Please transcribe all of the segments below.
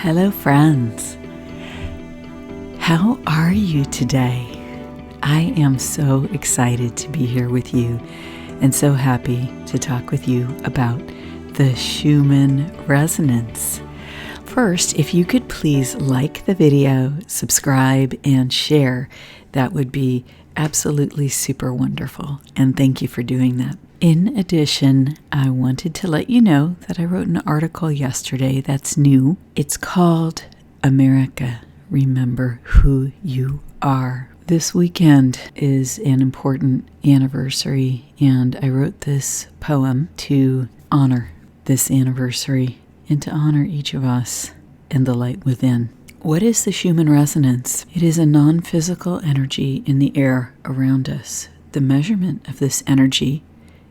Hello, friends. How are you today? I am so excited to be here with you and so happy to talk with you about the Schumann resonance. First, if you could please like the video, subscribe, and share, that would be absolutely super wonderful. And thank you for doing that. In addition, I wanted to let you know that I wrote an article yesterday that's new. It's called America, Remember Who You Are. This weekend is an important anniversary, and I wrote this poem to honor this anniversary and to honor each of us and the light within. What is the Schumann resonance? It is a non-physical energy in the air around us. The measurement of this energy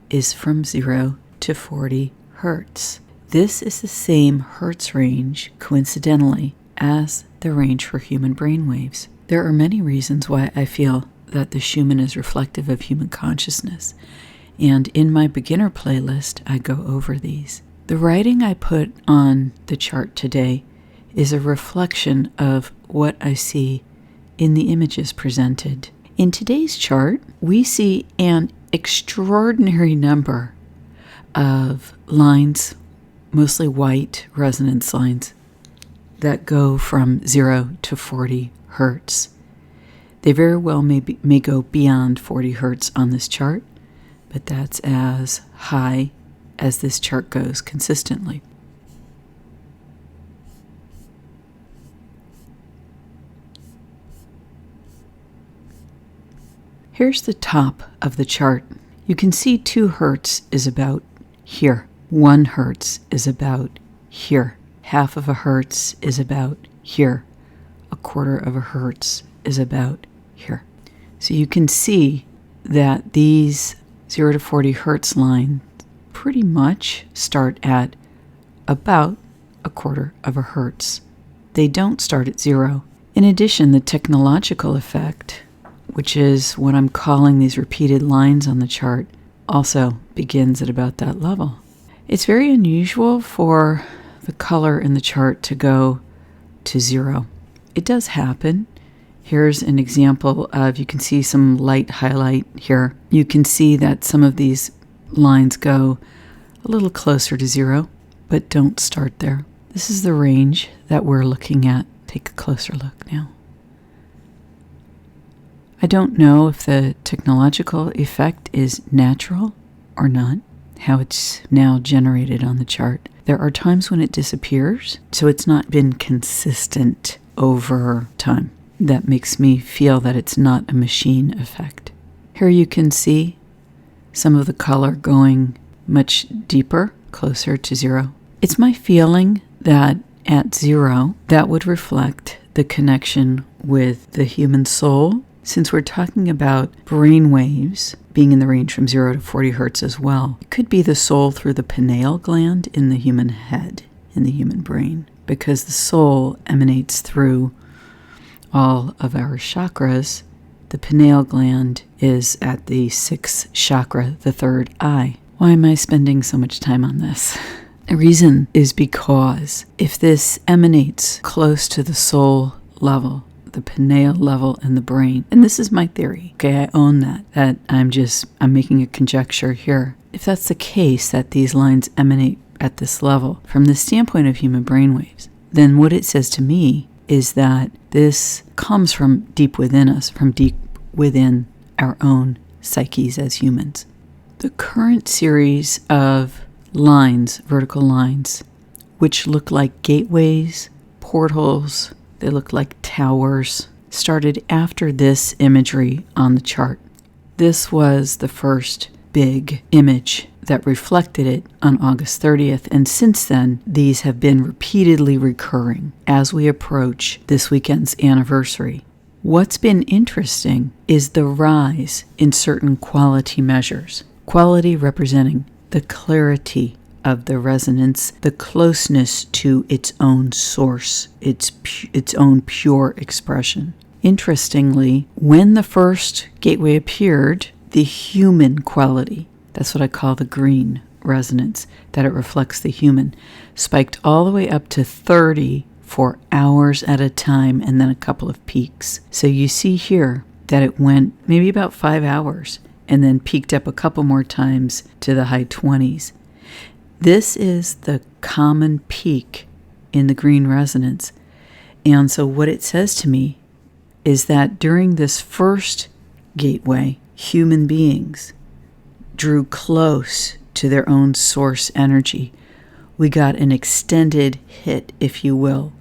is from 0 to 40 hertz. This is the same hertz range, coincidentally, as the range for human brain waves. There are many reasons why I feel that the Schumann is reflective of human consciousness, and in my beginner playlist, I go over these. The writing I put on the chart today is a reflection of what I see in the images presented. In today's chart, we see an extraordinary number of lines, mostly white resonance lines, that go from 0 to 40 hertz. They very well may go beyond 40 hertz on this chart, but that's as high as this chart goes consistently. Here's the top of the chart. You can see 2 hertz is about here. 1 hertz is about here. Half of a hertz is about here. A quarter of a hertz is about here. So you can see that these 0 to 40 hertz lines pretty much start at about a quarter of a hertz. They don't start at 0. In addition, the technological effect, which is what I'm calling these repeated lines on the chart, also begins at about that level. It's very unusual for the color in the chart to go to 0. It does happen. Here's an example of, you can see some light highlight here. You can see that some of these lines go a little closer to 0, but don't start there. This is the range that we're looking at. Take a closer look now. I don't know if the technological effect is natural or not, how it's now generated on the chart. There are times when it disappears, so it's not been consistent over time. That makes me feel that it's not a machine effect. Here you can see some of the color going much deeper, closer to 0. It's my feeling that at 0, that would reflect the connection with the human soul. Since we're talking about brain waves being in the range from 0 to 40 hertz as well, it could be the soul through the pineal gland in the human head, in the human brain, because the soul emanates through all of our chakras. The pineal gland is at the 6th chakra, the 3rd eye. Why am I spending so much time on this? The reason is because if this emanates close to the soul level, the pineal level in the brain, and this is my theory, okay, I own that I'm making a conjecture here. If that's the case, that these lines emanate at this level, from the standpoint of human brainwaves, then what it says to me is that this comes from deep within us, from deep within our own psyches as humans. The current series of lines, vertical lines, which look like gateways, portals, they look like towers, started after this imagery on the chart. This was the first big image that reflected it on August 30th, and since then, these have been repeatedly recurring as we approach this weekend's anniversary. What's been interesting is the rise in certain quality measures. Quality representing the clarity of the resonance, the closeness to its own source, its own pure expression. Interestingly, when the first gateway appeared, the human quality, that's what I call the green resonance, that it reflects the human, spiked all the way up to 30 for hours at a time and then a couple of peaks. So you see here that it went maybe about 5 hours and then peaked up a couple more times to the high 20s. This is the common peak in the green resonance. And so what it says to me is that during this first gateway, human beings drew close to their own source energy. We got an extended hit, if you will,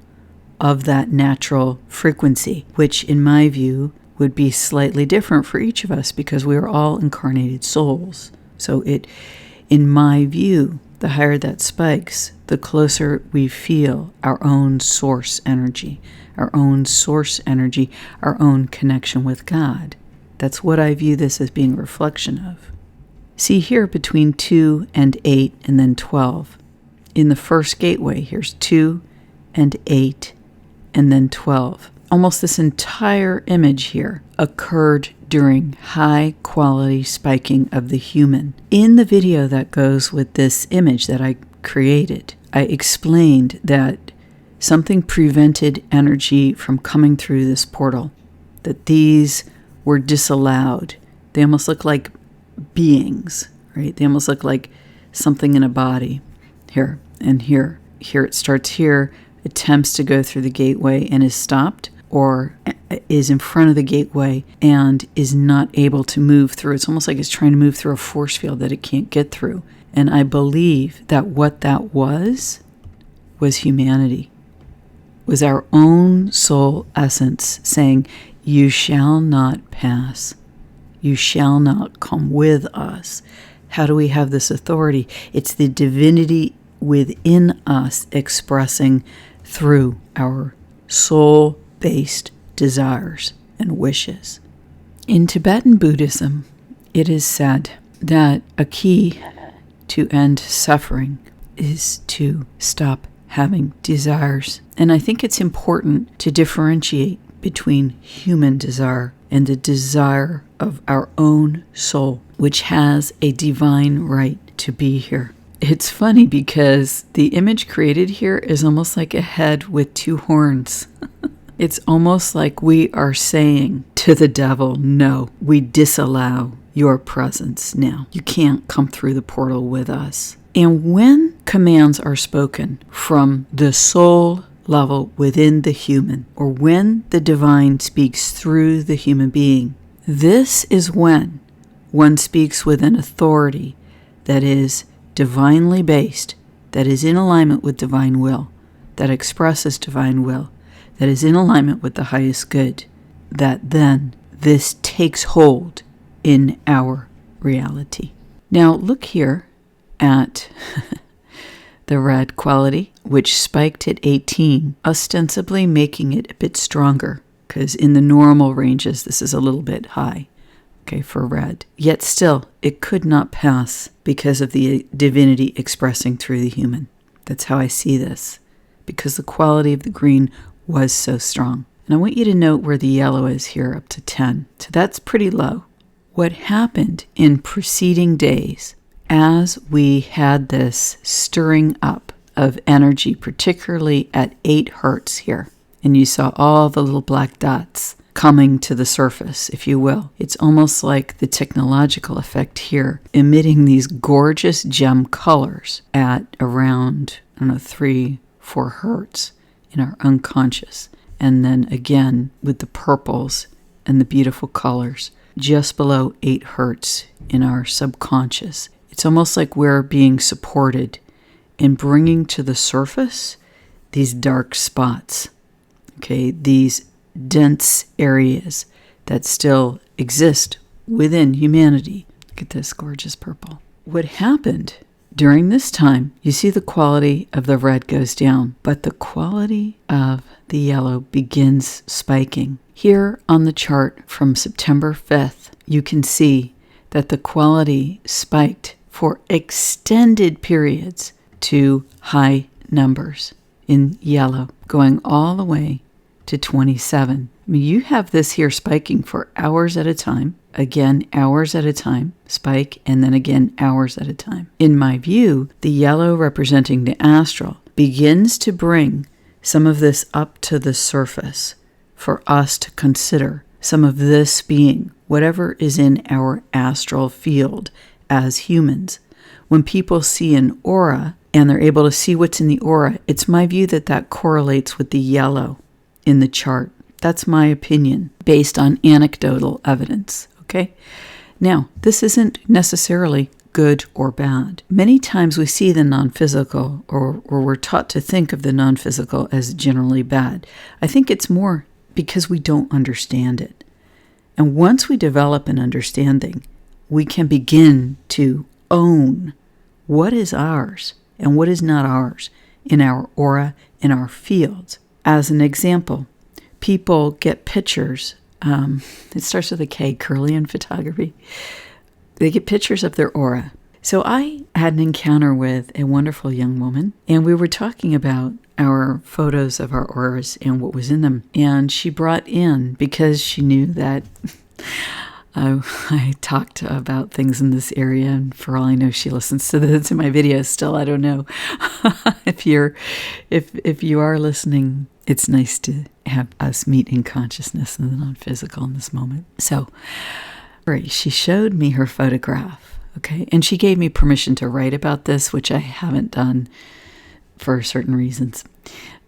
of that natural frequency, which in my view would be slightly different for each of us because we are all incarnated souls. So in my view, the higher that spikes, the closer we feel our own source energy, our own connection with God. That's what I view this as being a reflection of. See here between 2 and 8 and then 12. In the first gateway, here's 2 and 8 and then 12. Almost this entire image here occurred during high quality spiking of the human. In the video that goes with this image that I created, I explained that something prevented energy from coming through this portal, that these were disallowed. They almost look like beings, right? They almost look like something in a body. Here and here. Here it starts here, attempts to go through the gateway and is stopped, or is in front of the gateway and is not able to move through. It's almost like it's trying to move through a force field that it can't get through. And I believe that what that was humanity, was our own soul essence saying, you shall not pass. You shall not come with us. How do we have this authority? It's the divinity within us expressing through our soul-based desires and wishes. In Tibetan Buddhism, it is said that a key to end suffering is to stop having desires. And I think it's important to differentiate between human desire and the desire of our own soul, which has a divine right to be here. It's funny because the image created here is almost like a head with 2 horns. It's almost like we are saying to the devil, no, we disallow your presence now. You can't come through the portal with us. And when commands are spoken from the soul level within the human, or when the divine speaks through the human being, this is when one speaks with an authority that is divinely based, that is in alignment with divine will, that expresses divine will, that is in alignment with the highest good, that then this takes hold in our reality. Now look here at the red quality, which spiked at 18, ostensibly making it a bit stronger, because in the normal ranges this is a little bit high, okay, for red. Yet still, it could not pass because of the divinity expressing through the human. That's how I see this, because the quality of the green was so strong. And I want you to note where the yellow is here up to 10. So that's pretty low. What happened in preceding days, as we had this stirring up of energy, particularly at 8 hertz here, and you saw all the little black dots coming to the surface, if you will. It's almost like the technological effect here, emitting these gorgeous gem colors at around, 3-4 hertz in our unconscious. And then again with the purples and the beautiful colors just below 8 hertz in our subconscious. It's almost like we're being supported in bringing to the surface these dark spots, okay, these dense areas that still exist within humanity. Look at this gorgeous purple. What happened during this time, you see the quality of the red goes down, but the quality of the yellow begins spiking. Here on the chart from September 5th, you can see that the quality spiked for extended periods to high numbers in yellow, going all the way to 27. I mean, you have this here spiking for hours at a time, again, hours at a time, spike, and then again, hours at a time. In my view, the yellow representing the astral begins to bring some of this up to the surface for us to consider, some of this being whatever is in our astral field as humans. When people see an aura and they're able to see what's in the aura, it's my view that that correlates with the yellow in the chart. That's my opinion based on anecdotal evidence, okay? Now, this isn't necessarily good or bad. Many times we see the non-physical, or we're taught to think of the non-physical as generally bad. I think it's more because we don't understand it. And once we develop an understanding, we can begin to own what is ours and what is not ours in our aura, in our fields. As an example, people get pictures. It starts with a K, Kirlian photography. They get pictures of their aura. So I had an encounter with a wonderful young woman, and we were talking about our photos of our auras and what was in them. And she brought in, because she knew that I talked about things in this area, and for all I know, she listens to my videos still. I don't know. If you are listening, it's nice to have us meet in consciousness and the non-physical in this moment. So, she showed me her photograph, okay? And she gave me permission to write about this, which I haven't done for certain reasons,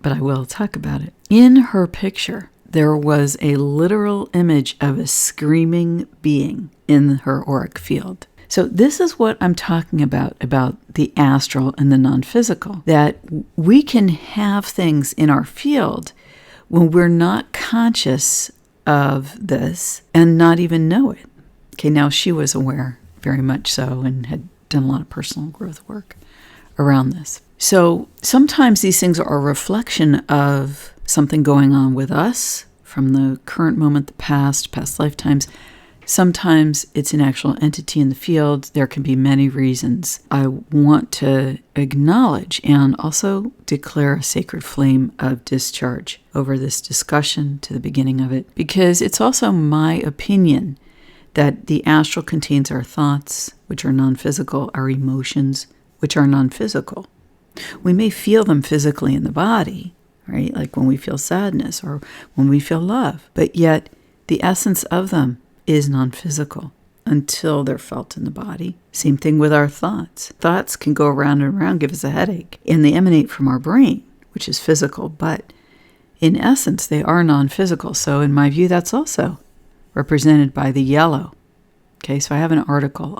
but I will talk about it. In her picture, there was a literal image of a screaming being in her auric field. So this is what I'm talking about the astral and the non-physical, that we can have things in our field when we're not conscious of this and not even know it. Okay, now she was aware, very much so, and had done a lot of personal growth work around this. So sometimes these things are a reflection of something going on with us from the current moment, the past lifetimes. Sometimes it's an actual entity in the field. There can be many reasons. I want to acknowledge and also declare a sacred flame of discharge over this discussion to the beginning of it, because it's also my opinion that the astral contains our thoughts, which are non-physical, our emotions, which are non-physical. We may feel them physically in the body, right? Like when we feel sadness or when we feel love, but yet the essence of them is non-physical until they're felt in the body. Same thing with our thoughts. Thoughts can go around and around, give us a headache, and they emanate from our brain, which is physical, but in essence, they are non-physical. So in my view, that's also represented by the yellow. Okay, so I have an article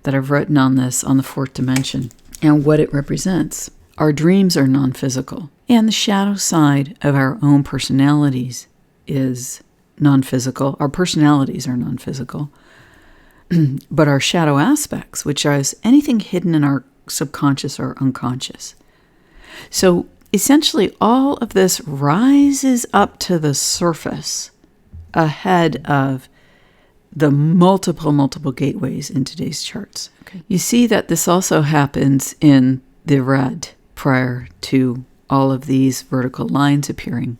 that I've written on this, on the fourth dimension, and what it represents. Our dreams are non-physical, and the shadow side of our own personalities is non-physical. Our personalities are non-physical, but our shadow aspects, which is anything hidden in our subconscious or unconscious. So essentially, all of this rises up to the surface ahead of the multiple gateways in today's charts. Okay. You see that this also happens in the red prior to all of these vertical lines appearing.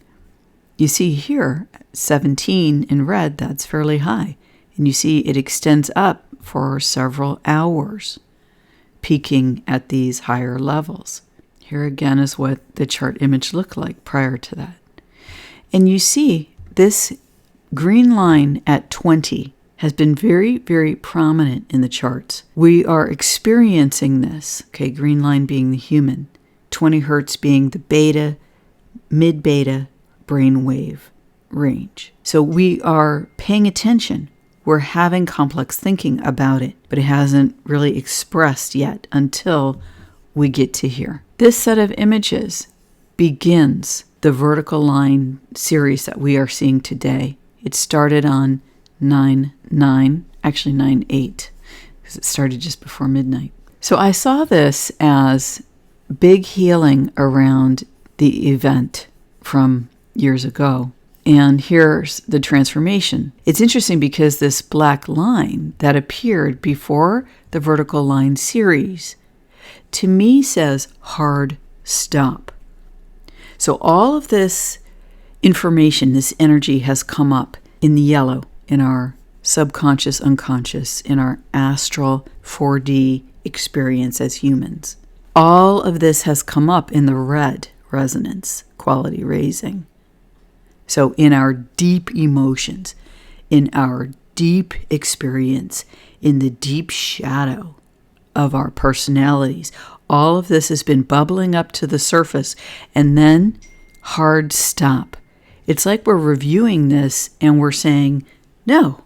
You see here, 17 in red, that's fairly high. And you see it extends up for several hours, peaking at these higher levels. Here again is what the chart image looked like prior to that. And you see this green line at 20 has been very, very prominent in the charts. We are experiencing this, okay, green line being the human, 20 hertz being the beta, mid-beta brainwave range. So we are paying attention. We're having complex thinking about it, but it hasn't really expressed yet until we get to here. This set of images begins the vertical line series that we are seeing today. It started on 9/9, actually 9/8, because it started just before midnight. So I saw this as big healing around the event from years ago. And here's the transformation. It's interesting because this black line that appeared before the vertical line series, to me says hard stop. So all of this information, this energy has come up in the yellow, in our subconscious, unconscious, in our astral 4D experience as humans. All of this has come up in the red, resonance, quality raising. So in our deep emotions, in our deep experience, in the deep shadow of our personalities, all of this has been bubbling up to the surface, and then hard stop. It's like we're reviewing this and we're saying, no,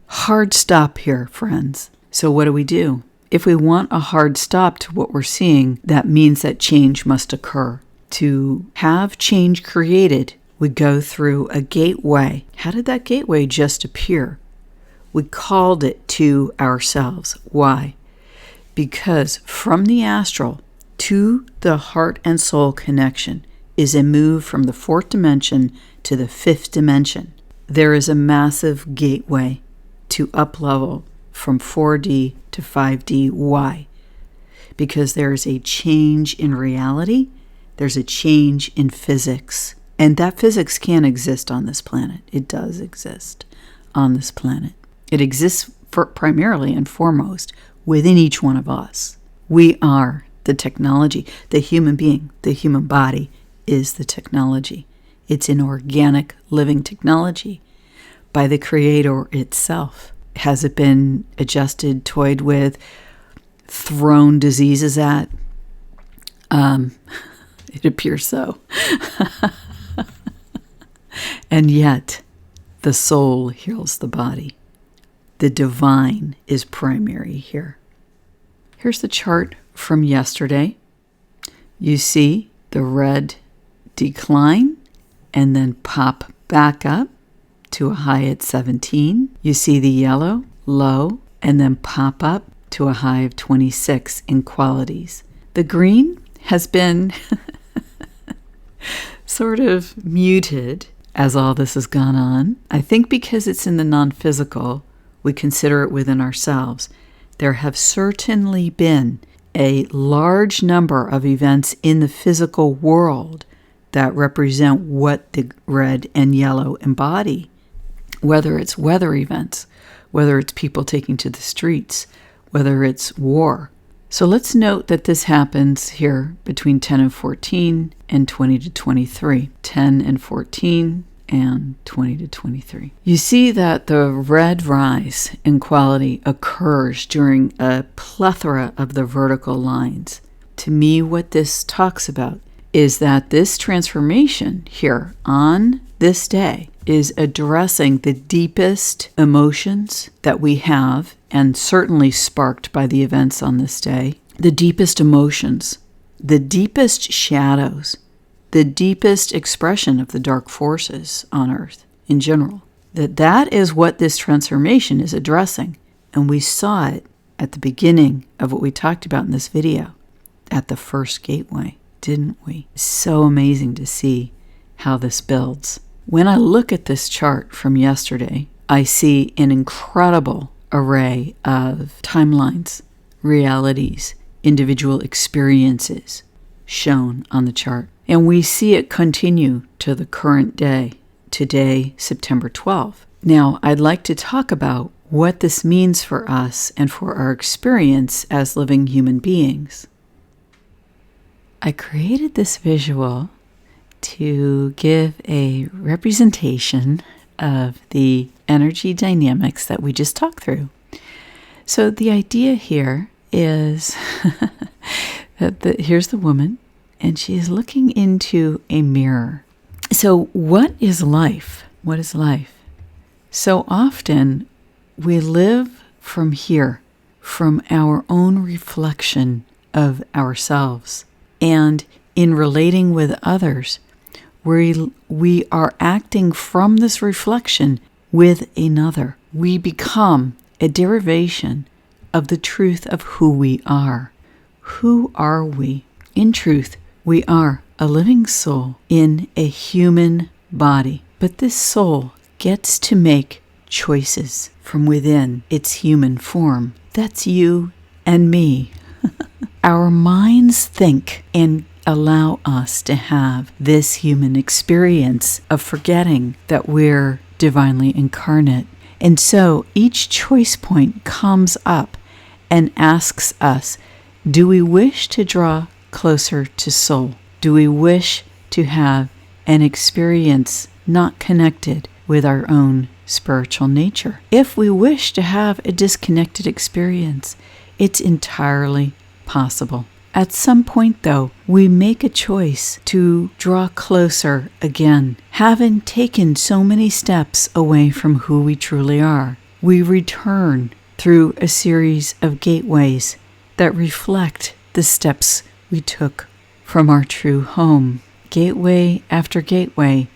hard stop here, friends. So what do? If we want a hard stop to what we're seeing, that means that change must occur. To have change created, we go through a gateway. How did that gateway just appear? We called it to ourselves. Why? Because from the astral to the heart and soul connection is a move from the fourth dimension to the fifth dimension. There is a massive gateway to up-level from 4D to 5D. Why? Because there is a change in reality. There's a change in physics. And that physics can exist on this planet. It does exist on this planet. It exists primarily and foremost within each one of us. We are the technology. The human being, the human body is the technology. It's an organic living technology by the Creator itself. Has it been adjusted, toyed with, thrown diseases at? It appears so. And yet, the soul heals the body. The divine is primary here. Here's the chart from yesterday. You see the red decline and then pop back up to a high at 17. You see the yellow low and then pop up to a high of 26 in qualities. The green has been sort of muted as all this has gone on. I think because it's in the non-physical, we consider it within ourselves. There have certainly been a large number of events in the physical world that represent what the red and yellow embody, whether it's weather events, whether it's people taking to the streets, whether it's war. So let's note that this happens here between 10 and 14 and 20 to 23. 10 and 14 and 20 to 23. You see that the red rise in quality occurs during a plethora of the vertical lines. To me, what this talks about is that this transformation here on this day is addressing the deepest emotions that we have, and certainly sparked by the events on this day, the deepest emotions, the deepest shadows, the deepest expression of the dark forces on Earth in general. That is what this transformation is addressing. And we saw it at the beginning of what we talked about in this video, at the first gateway, didn't we? So amazing to see how this builds. When I look at this chart from yesterday, I see an incredible array of timelines, realities, individual experiences shown on the chart. And we see it continue to the current day, today, September 12th. Now, I'd like to talk about what this means for us and for our experience as living human beings. I created this visual to give a representation of the energy dynamics that we just talked through. So the idea here is that here's the woman, and she is looking into a mirror. So what is life? What is life? So often we live from here, from our own reflection of ourselves. And in relating with others, we are acting from this reflection with another. We become a derivation of the truth of who we are. Who are we? In truth, we are a living soul in a human body. But this soul gets to make choices from within its human form. That's you and me. Our minds think and allow us to have this human experience of forgetting that we're divinely incarnate. And so each choice point comes up and asks us, do we wish to draw closer to soul? do we wish to have an experience not connected with our own spiritual nature? If we wish to have a disconnected experience, it's entirely possible. At some point, though, we make a choice to draw closer again. Having taken so many steps away from who we truly are, we return through a series of gateways that reflect the steps we took from our true home. Gateway after gateway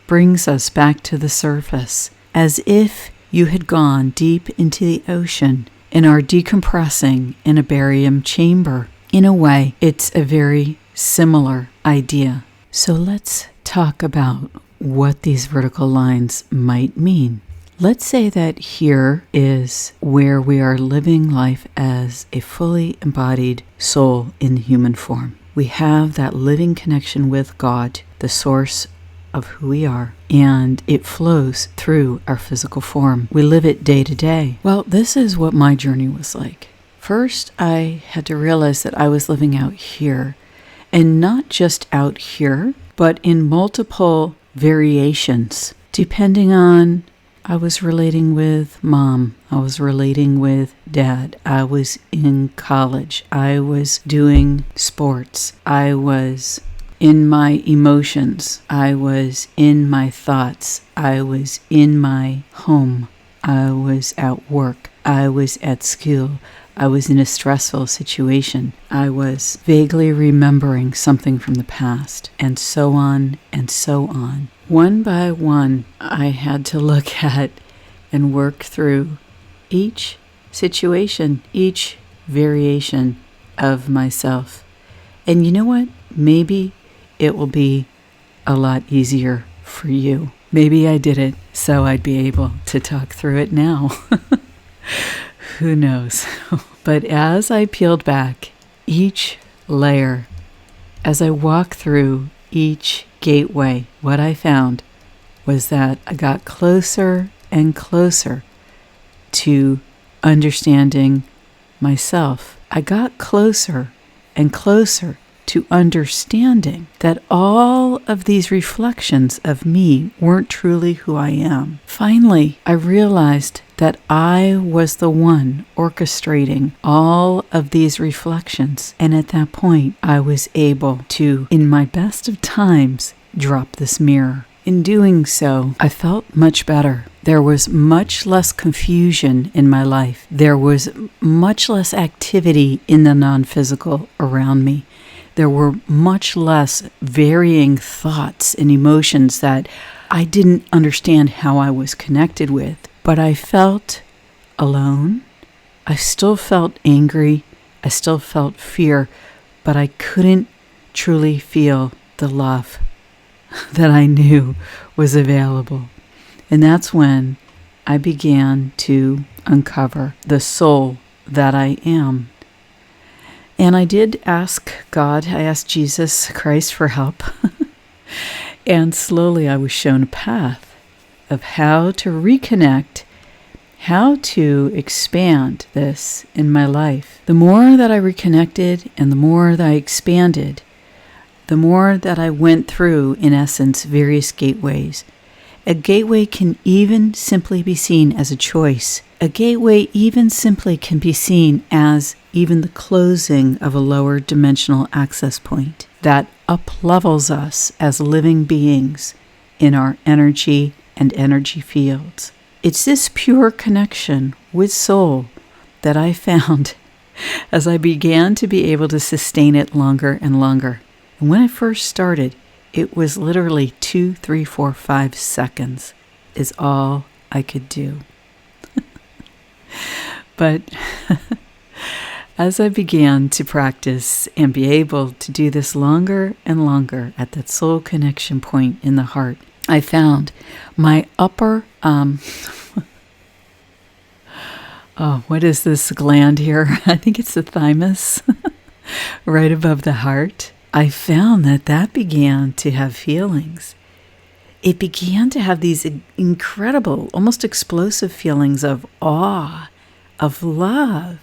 brings us back to the surface, as if you had gone deep into the ocean and are decompressing in a barium chamber. In a way, it's a very similar idea. So let's talk about what these vertical lines might mean. Let's say that here is where we are living life as a fully embodied soul in human form. We have that living connection with God, the source of who we are, and it flows through our physical form. We live it day to day. Well, this is what my journey was like. First, I had to realize that I was living out here, and not just out here, but in multiple variations, depending on I was relating with mom, I was relating with dad, I was in college, I was doing sports, I was in my emotions, I was in my thoughts, I was in my home, I was at work, I was at school, I was in a stressful situation, I was vaguely remembering something from the past, and so on and so on. One by one, I had to look at and work through each situation, each variation of myself. And you know what? Maybe it will be a lot easier for you. Maybe I did it so I'd be able to talk through it now. Who knows? But as I peeled back each layer, as I walked through each gateway, what I found was that I got closer and closer to understanding myself. I got closer and closer to understanding that all of these reflections of me weren't truly who I am. Finally, I realized that I was the one orchestrating all of these reflections. And at that point, I was able to, in my best of times, drop this mirror. In doing so, I felt much better. There was much less confusion in my life. There was much less activity in the non-physical around me. There were much less varying thoughts and emotions that I didn't understand how I was connected with. But I felt alone. I still felt angry. I still felt fear. But I couldn't truly feel the love that I knew was available. And that's when I began to uncover the soul that I am. And I did ask God, I asked Jesus Christ for help. And slowly I was shown a path of how to reconnect, how to expand this in my life. The more that I reconnected and the more that I expanded, the more that I went through, in essence, various gateways. A gateway can even simply be seen as a choice. A gateway even simply can be seen as even the closing of a lower dimensional access point that up-levels us as living beings in our energy and energy fields. It's this pure connection with soul that I found as I began to be able to sustain it longer and longer. And when I first started, it was literally 2, 3, 4, 5 seconds is all I could do. But as I began to practice and be able to do this longer and longer at that soul connection point in the heart, I found my upper, what is this gland here? I think it's the thymus, right above the heart. I found that began to have feelings. It began to have these incredible, almost explosive feelings of awe, of love.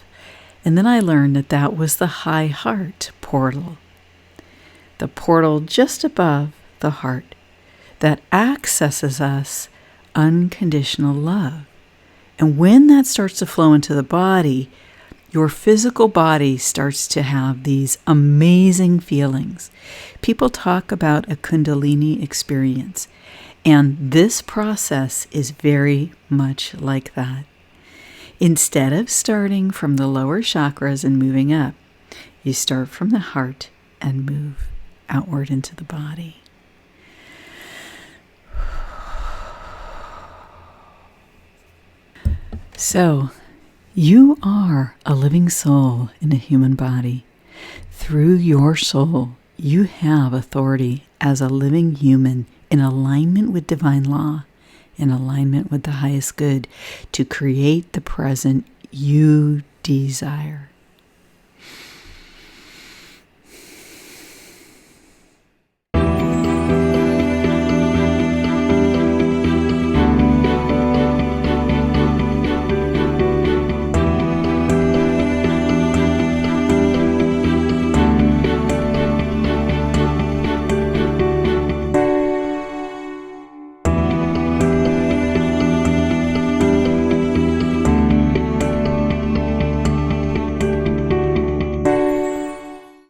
And then I learned that was the high heart portal. the portal just above the heart that accesses us unconditional love. And when that starts to flow into the body, your physical body starts to have these amazing feelings. People talk about a Kundalini experience, and this process is very much like that. Instead of starting from the lower chakras and moving up, you start from the heart and move outward into the body. So, you are a living soul in a human body. Through your soul, you have authority as a living human in alignment with divine law, in alignment with the highest good, to create the present you desire.